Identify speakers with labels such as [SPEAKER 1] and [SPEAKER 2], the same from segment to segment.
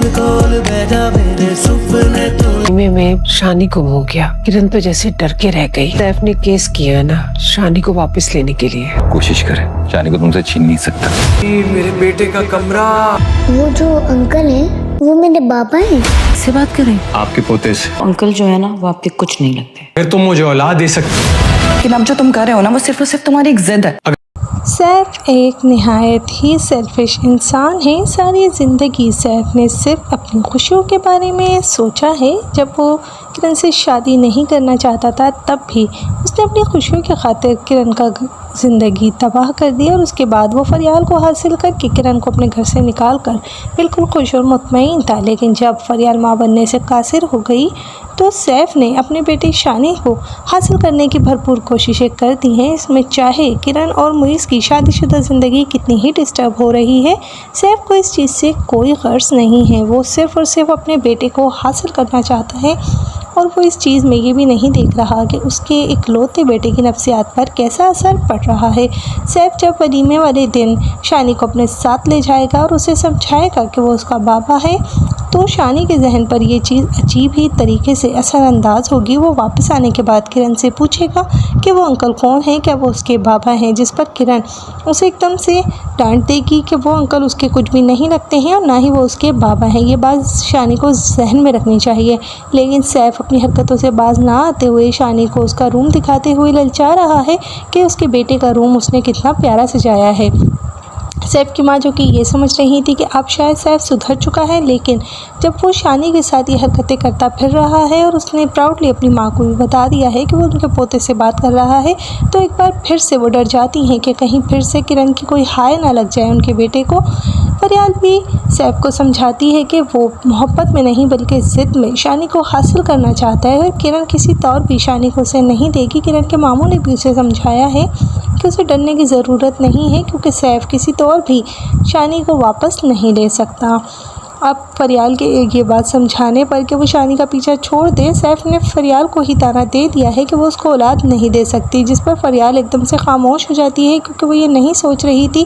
[SPEAKER 1] कोल कोल बैठा मेरे सुपने तो
[SPEAKER 2] में शानी गुम हो गया। किरण तो जैसे डर के रह गई। सैफ ने केस किया ना शानी को वापस लेने के लिए।
[SPEAKER 3] कोशिश करें, शानी को तुमसे छीन नहीं सकता।
[SPEAKER 1] मेरे बेटे का कमरा।
[SPEAKER 4] वो जो अंकल हैं वो मेरे बाबा हैं।
[SPEAKER 5] से बात करें
[SPEAKER 6] आपके पोते से।
[SPEAKER 5] अंकल जो है ना वो आपके कुछ नहीं लगते।
[SPEAKER 6] फिर तुम मुझे औलाद दे सकते,
[SPEAKER 5] लेकिन अब जो तुम कर रहे हो ना वो सिर्फ और सिर्फ तुम्हारी एक जिद है।
[SPEAKER 7] सैफ एक नहायत ही सेल्फिश इंसान है। सारी ज़िंदगी सैफ ने सिर्फ अपनी खुशियों के बारे में सोचा है। जब वो किरण से शादी नहीं करना चाहता था तब भी उसने अपनी खुशियों की खातिर किरण का ज़िंदगी तबाह कर दी और उसके बाद वो फरियाल को हासिल करके किरण को अपने घर से निकाल कर बिल्कुल खुश और मुतमईन था। लेकिन जब फरियाल माँ बनने से कासिर हो गई तो सैफ ने अपने बेटे शानी को हासिल करने की भरपूर कोशिशें कर दी हैं। इसमें चाहे किरण और मुइज़ की शादीशुदा ज़िंदगी कितनी ही डिस्टर्ब हो रही है, सैफ को इस चीज़ से कोई गर्ज नहीं है। वो सिर्फ़ और सिर्फ अपने बेटे को हासिल करना चाहता है और वो इस चीज़ में ये भी नहीं देख रहा कि उसके इकलौते बेटे की नफ्सियात पर कैसा असर पड़ रहा है। सैफ जब वलीमे वाले दिन शानी को अपने साथ ले जाएगा और उसे समझाएगा कि वो उसका बाबा है तो शानी के जहन पर यह चीज़ अजीब ही तरीके से असरअंदाज होगी। वो वापस आने के बाद किरण से पूछेगा कि वो अंकल कौन है, क्या वो उसके बाबा हैं, जिस पर किरण उसे एकदम से डांट देगी कि वो अंकल उसके कुछ भी नहीं लगते हैं और ना ही वो उसके बाबा हैं। ये बात शानी को जहन में रखनी चाहिए। लेकिन सैफ अपनी हरकतों से बाज ना आते हुए शानी को उसका रूम दिखाते हुए ललचा रहा है कि उसके बेटे का रूम उसने कितना प्यारा सजाया है। सैफ की माँ जो कि ये समझ रही थी कि अब शायद सैफ सुधर चुका है, लेकिन जब वो शानी के साथ ये हरकतें करता फिर रहा है और उसने प्राउडली अपनी माँ को भी बता दिया है कि वो उनके पोते से बात कर रहा है, तो एक बार फिर से वो डर जाती हैं कि कहीं फिर से किरण की कोई हाय ना लग जाए उनके बेटे को। फरियाल भी सैफ को समझाती है कि वो मोहब्बत में नहीं बल्कि ज़िद में शानी को हासिल करना चाहता है और किरण किसी तौर भी शानी को उसे नहीं देगी। किरण के मामू ने भी उसे समझाया है कि उसे डरने की ज़रूरत नहीं है क्योंकि सैफ किसी तौर भी शानी को वापस नहीं ले सकता। अब फरियाल के ये बात समझाने पर कि वो शानी का पीछा छोड़ दे, सैफ ने फरियाल को ही ताना दे दिया है कि वो उसको औलाद नहीं दे सकती, जिस पर फरियाल एकदम से खामोश हो जाती है क्योंकि वो ये नहीं सोच रही थी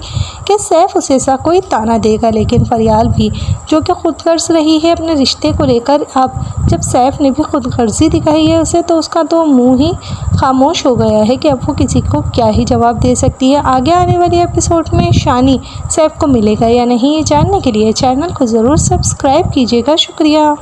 [SPEAKER 7] कि सैफ उसे ऐसा कोई ताना देगा। लेकिन फरियाल भी जो कि खुदगर्ज रही है अपने रिश्ते को लेकर, अब जब सैफ ने भी खुदगर्जी दिखाई है उसे तो उसका तो मुँह ही खामोश हो गया है कि अब वो किसी को क्या ही जवाब दे सकती है। आगे आने वाले एपिसोड में शानी सैफ को मिलेगा या नहीं, ये जानने के लिए चैनल को ज़रूर सब्सक्राइब कीजिएगा। शुक्रिया।